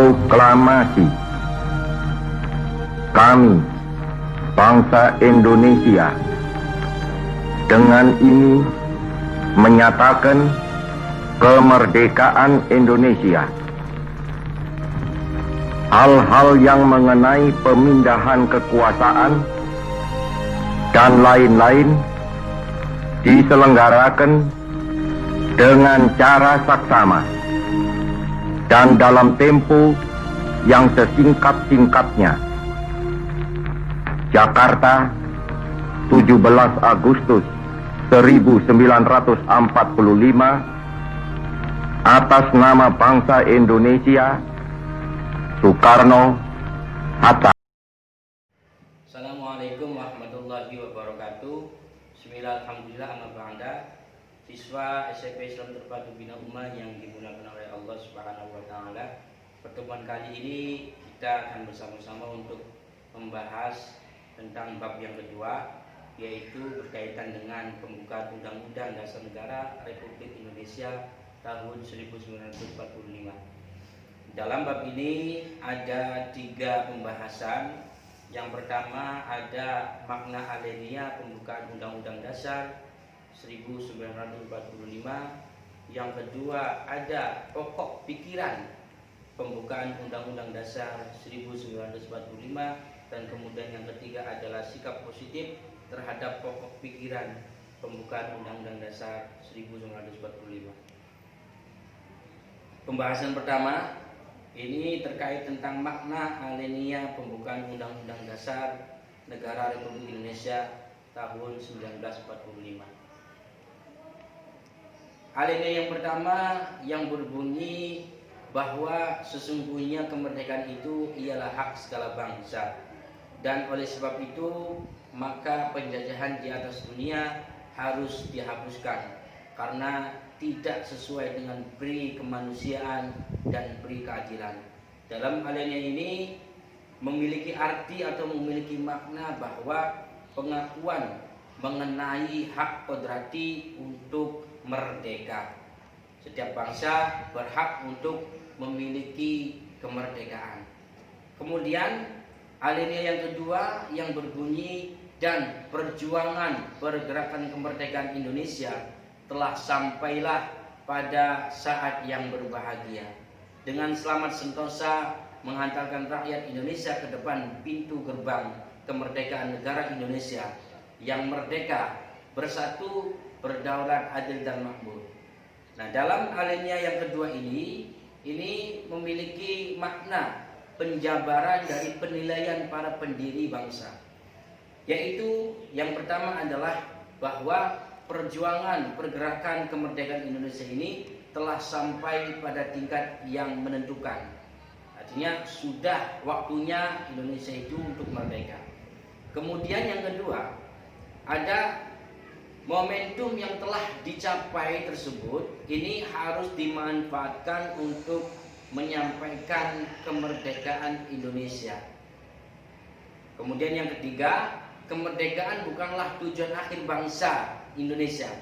Proklamasi. Kami, bangsa Indonesia, dengan ini menyatakan kemerdekaan Indonesia. Hal-hal yang mengenai pemindahan kekuasaan dan lain-lain diselenggarakan dengan cara saksama dan dalam tempo yang sesingkat-singkatnya. Jakarta, 17 Agustus 1945, atas nama bangsa Indonesia, Soekarno Hatta. Assalamualaikum warahmatullahi wabarakatuh. Bismillah, alhamdulillah, amma ba'da. Siswa SMP Islam Terpadu Bina Ummah yang dimuliakan oleh Allah Subhanahu wa taala. Pertemuan kali ini kita akan bersama-sama untuk membahas tentang bab yang kedua, yaitu berkaitan dengan pembukaan Undang-Undang Dasar Negara Republik Indonesia tahun 1945. Dalam bab ini ada 3 pembahasan. Yang pertama ada makna alenia pembukaan Undang-Undang Dasar 1945. Yang kedua ada pokok pikiran pembukaan Undang-Undang Dasar 1945. Dan kemudian yang ketiga adalah sikap positif terhadap pokok pikiran pembukaan Undang-Undang Dasar 1945. Pembahasan pertama ini terkait tentang makna alenia pembukaan Undang-Undang Dasar Negara Republik Indonesia tahun 1945. Alenia yang pertama yang berbunyi bahwa sesungguhnya kemerdekaan itu ialah hak segala bangsa, dan oleh sebab itu maka penjajahan di atas dunia harus dihapuskan karena tidak sesuai dengan peri kemanusiaan dan peri keadilan. Dalam alenia ini memiliki arti atau memiliki makna bahwa pengakuan mengenai hak kodrati untuk merdeka. Setiap bangsa berhak untuk memiliki kemerdekaan. Kemudian alenia yang kedua yang berbunyi dan perjuangan pergerakan kemerdekaan Indonesia telah sampailah pada saat yang berbahagia dengan selamat sentosa menghantarkan rakyat Indonesia ke depan pintu gerbang kemerdekaan negara Indonesia yang merdeka, bersatu, berdaulat, adil dan makmur. Nah, dalam alenia yang kedua ini memiliki makna penjabaran dari penilaian para pendiri bangsa, yaitu yang pertama adalah bahwa perjuangan pergerakan kemerdekaan Indonesia ini telah sampai pada tingkat yang menentukan. Artinya sudah waktunya Indonesia itu untuk merdeka. Kemudian yang kedua, ada momentum yang telah dicapai tersebut ini harus dimanfaatkan untuk menyampaikan kemerdekaan Indonesia. Kemudian yang ketiga, kemerdekaan bukanlah tujuan akhir bangsa Indonesia,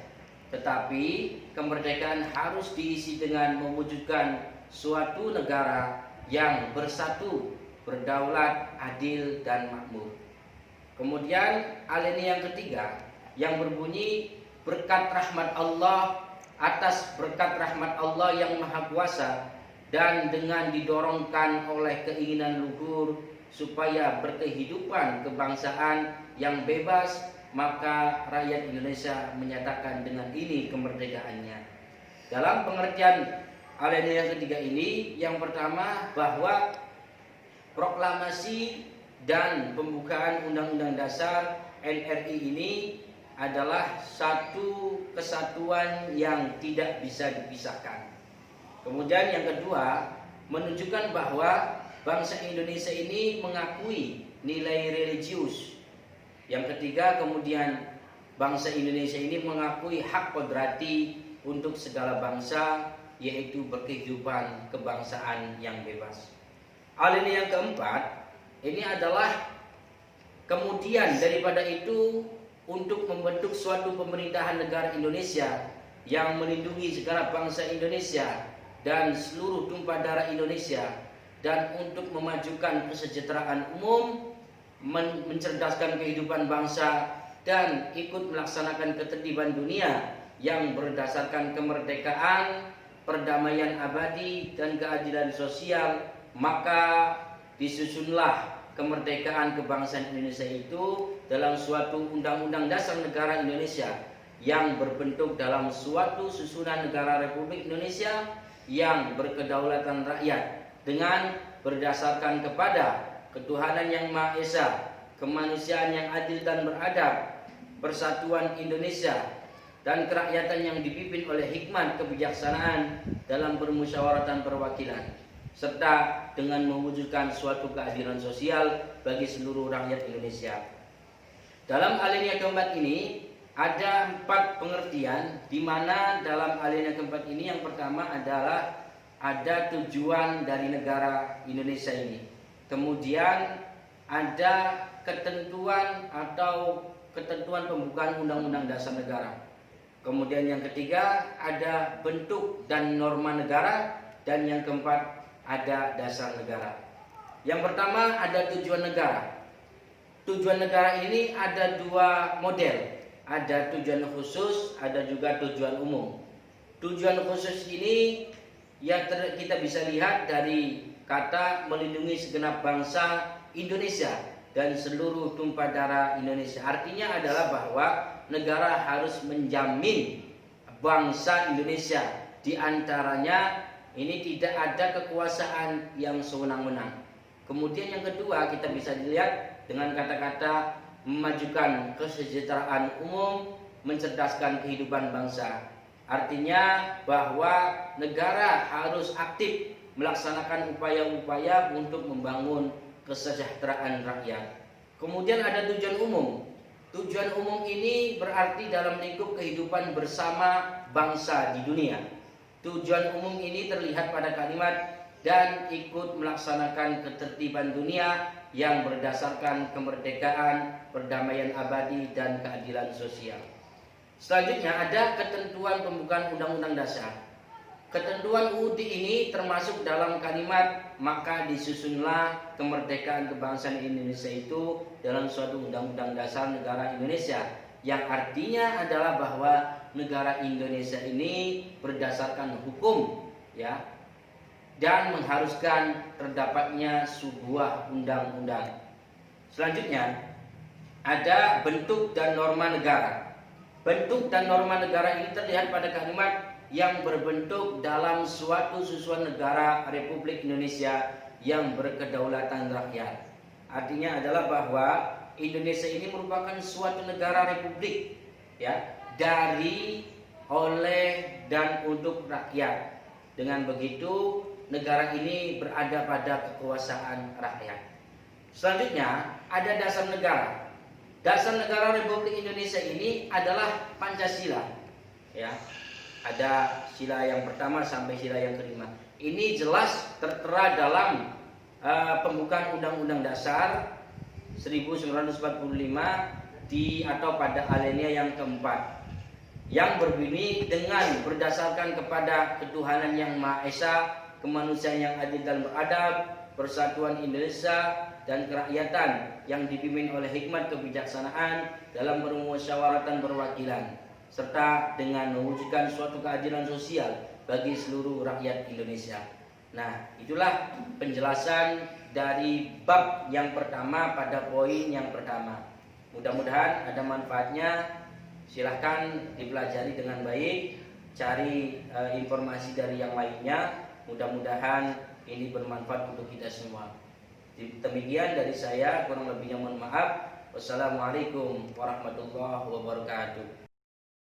tetapi kemerdekaan harus diisi dengan mewujudkan suatu negara yang bersatu, berdaulat, adil dan makmur. Kemudian alenia yang ketiga yang berbunyi berkat rahmat Allah, atas berkat rahmat Allah yang Maha Kuasa dan dengan didorongkan oleh keinginan luhur supaya berkehidupan kebangsaan yang bebas, maka rakyat Indonesia menyatakan dengan ini kemerdekaannya. Dalam pengertian alenia yang ketiga ini, yang pertama bahwa proklamasi dan pembukaan Undang-Undang Dasar NRI ini adalah satu kesatuan yang tidak bisa dipisahkan. Kemudian yang kedua, menunjukkan bahwa bangsa Indonesia ini mengakui nilai religius. Yang ketiga, kemudian bangsa Indonesia ini mengakui hak kodrati untuk segala bangsa, yaitu berkehidupan kebangsaan yang bebas. Alenia yang keempat, ini adalah kemudian daripada itu untuk membentuk suatu pemerintahan negara Indonesia yang melindungi segala bangsa Indonesia dan seluruh tumpah darah Indonesia dan untuk memajukan kesejahteraan umum, mencerdaskan kehidupan bangsa, dan ikut melaksanakan ketertiban dunia yang berdasarkan kemerdekaan, perdamaian abadi, dan keadilan sosial, maka disusunlah kemerdekaan kebangsaan Indonesia itu dalam suatu Undang-Undang Dasar Negara Indonesia yang berbentuk dalam suatu susunan negara Republik Indonesia yang berkedaulatan rakyat dengan berdasarkan kepada ketuhanan yang Maha Esa, kemanusiaan yang adil dan beradab, persatuan Indonesia, dan kerakyatan yang dipimpin oleh hikmat kebijaksanaan dalam permusyawaratan perwakilan, serta dengan mewujudkan suatu keadilan sosial bagi seluruh rakyat Indonesia. Dalam alinea keempat ini ada 4 pengertian, di mana dalam alinea keempat ini yang pertama adalah ada tujuan dari negara Indonesia ini. Kemudian ada ketentuan atau ketentuan pembukaan Undang-Undang Dasar Negara. Kemudian yang ketiga ada bentuk dan norma negara, dan yang keempat ada dasar negara. Yang pertama ada tujuan negara. Tujuan negara ini ada 2 model. Ada tujuan khusus, ada juga tujuan umum. Tujuan khusus ini yang kita bisa lihat dari kata melindungi segenap bangsa Indonesia dan seluruh tumpah darah Indonesia. Artinya adalah bahwa negara harus menjamin bangsa Indonesia, di antaranya ini tidak ada kekuasaan yang sewenang-wenang. Kemudian yang kedua kita bisa dilihat dengan kata-kata memajukan kesejahteraan umum, mencerdaskan kehidupan bangsa. Artinya bahwa negara harus aktif melaksanakan upaya-upaya untuk membangun kesejahteraan rakyat. Kemudian ada tujuan umum. Tujuan umum ini berarti dalam lingkup kehidupan bersama bangsa di dunia. Tujuan umum ini terlihat pada kalimat dan ikut melaksanakan ketertiban dunia yang berdasarkan kemerdekaan, perdamaian abadi, dan keadilan sosial. Selanjutnya ada ketentuan pembukaan Undang-Undang Dasar. Ketentuan UUD ini termasuk dalam kalimat maka disusunlah kemerdekaan kebangsaan Indonesia itu dalam suatu Undang-Undang Dasar Negara Indonesia, yang artinya adalah bahwa negara Indonesia ini berdasarkan hukum, ya, dan mengharuskan terdapatnya sebuah undang-undang. Selanjutnya ada bentuk dan norma negara. Bentuk dan norma negara ini terlihat pada kalimat yang berbentuk dalam suatu susunan negara Republik Indonesia yang berkedaulatan rakyat. Artinya adalah bahwa Indonesia ini merupakan suatu negara republik, ya, dari, oleh, dan untuk rakyat. Dengan begitu negara ini berada pada kekuasaan rakyat. Selanjutnya ada dasar negara. Dasar negara Republik Indonesia ini adalah Pancasila, ya. Ada sila yang pertama sampai sila yang kelima. Ini jelas tertera dalam pembukaan Undang-Undang Dasar 1945 atau pada alinea yang keempat, yang berbunyi dengan berdasarkan kepada ketuhanan yang Maha Esa, kemanusiaan yang adil dan beradab, persatuan Indonesia, dan kerakyatan yang dipimpin oleh hikmat kebijaksanaan dalam permusyawaratan perwakilan, serta dengan mewujudkan suatu keadilan sosial bagi seluruh rakyat Indonesia. Nah, itulah penjelasan dari bab yang pertama pada poin yang pertama. Mudah-mudahan ada manfaatnya. Silahkan dipelajari dengan baik, cari informasi dari yang lainnya. Mudah-mudahan ini bermanfaat untuk kita semua. Demikian dari saya, kurang lebihnya mohon maaf. Wassalamualaikum warahmatullahi wabarakatuh.